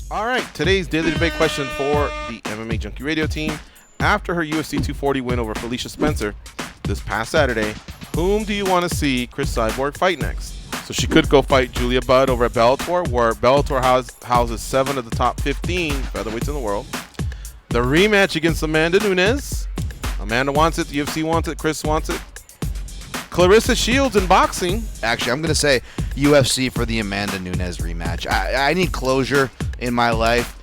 All right, today's daily debate question for the MMA Junkie radio team. After her UFC 240 win over Felicia Spencer this past Saturday, whom do you want to see Chris Cyborg fight next? So she could go fight Julia Budd over at Bellator, where Bellator houses 7 of the top 15 featherweights in the world. The rematch against Amanda Nunes. Amanda wants it, the UFC wants it, Chris wants it. Clarissa Shields in boxing. Actually, I'm going to say UFC for the Amanda Nunes rematch. I need closure in my life.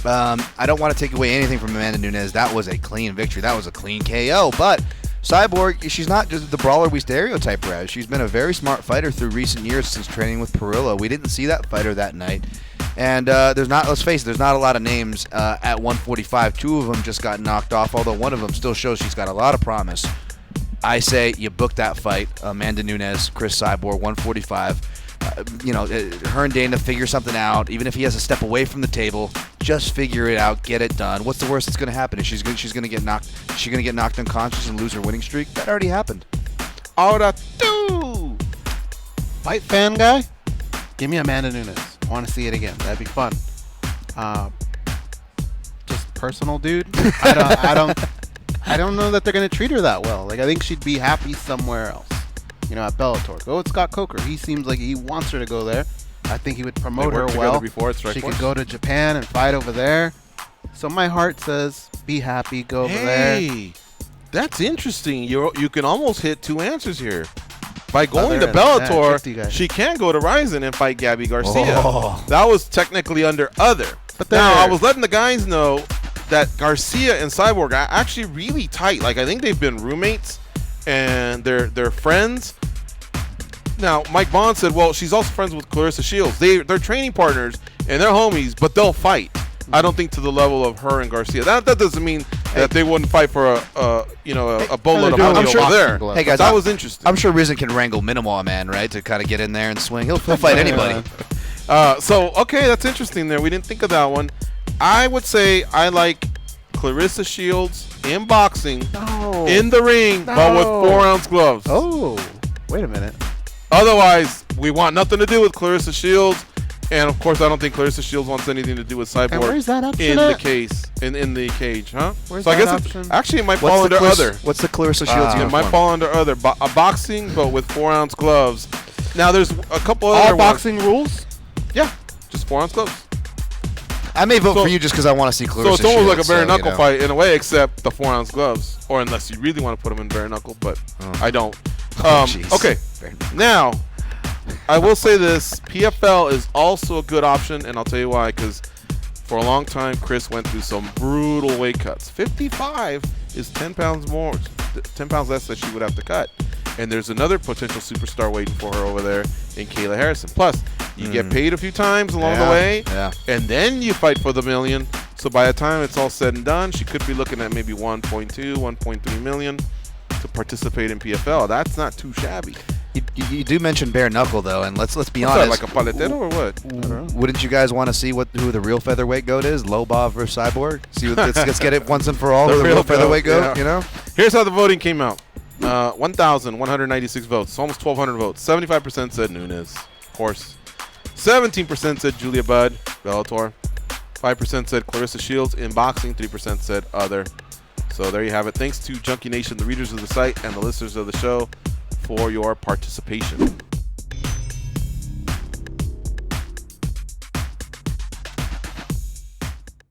I don't want to take away anything from Amanda Nunes. That was a clean victory. That was a clean KO. But Cyborg, she's not just the brawler we stereotype her as. She's been a very smart fighter through recent years since training with Perillo. We didn't see that fighter that night. And let's face it, there's not a lot of names at 145. 2 of them just got knocked off, although one of them still shows she's got a lot of promise. I say you book that fight, Amanda Nunes, Chris Cyborg, 145. Her and Dana figure something out. Even if he has to step away from the table, just figure it out, get it done. What's the worst that's going to happen? Is she's going to get knocked? Is she going to get knocked unconscious and lose her winning streak? That already happened. Ahora tú. Fight fan guy, give me Amanda Nunes. I want to see it again. That'd be fun. Just personal, dude. I don't know that they're going to treat her that well. Like, I think she'd be happy somewhere else. At Bellator. Go with Scott Coker. He seems like he wants her to go there. I think he would promote her well. She could go to Japan and fight over there. So my heart says, be happy, go over there. Hey, that's interesting. You can almost hit 2 answers here. By going to Bellator, she can go to Ryzen and fight Gabby Garcia. Oh. That was technically under other. But now, I was letting the guys know that Garcia and Cyborg are actually really tight. Like, I think they've been roommates and they're friends. Now, Mike Bond said, well, she's also friends with Clarissa Shields. They're training partners and they're homies, but they'll fight. I don't think to the level of her and Garcia. That doesn't mean that they wouldn't fight for a boatload of money over there. Hey guys, that was interesting. I'm sure Rizin can wrangle Minimal Man, right, to kind of get in there and swing. He'll fight anybody. Okay, that's interesting there. We didn't think of that one. I would say I like Clarissa Shields in boxing, in the ring, but with 4-ounce gloves. Oh, wait a minute. Otherwise, we want nothing to do with Clarissa Shields. And, of course, I don't think Clarissa Shields wants anything to do with Cyborg. And where's that option in at? the case, in the cage, huh? Where's so I that guess option? actually it might fall under other. What's the Clarissa Shields It uniform? might fall under other. Boxing, but with 4-ounce gloves. Now, there's a couple other All boxing rules? Yeah, just 4-ounce gloves. I may vote for you just because I want to see Clarissa Shields. So it's almost like a bare knuckle fight in a way, except the 4-ounce gloves. Or unless you really want to put them in bare knuckle, but I don't. Okay, now, I will say this. PFL is also a good option, and I'll tell you why. Because for a long time, Chris went through some brutal weight cuts. 55 is 10 pounds more, 10 pounds less that she would have to cut. And there's another potential superstar waiting for her over there in Kayla Harrison. Plus, you get paid a few times along the way, and then you fight for the million. So by the time it's all said and done, she could be looking at maybe 1.2, 1.3 million to participate in PFL. That's not too shabby. You do mention bare knuckle though, and let's be honest. Like a paletero or what? Wouldn't you guys want to see who the real featherweight goat is? Lobov versus Cyborg. See, let's get it once and for all. The real featherweight goat. Yeah. Here's how the voting came out. 1,196 votes, almost 1,200 votes. 75% said Nunes, of course. 17% said Julia Budd, Bellator. 5% said Clarissa Shields in boxing. 3% said other. So there you have it. Thanks to Junkie Nation, the readers of the site, and the listeners of the show for your participation.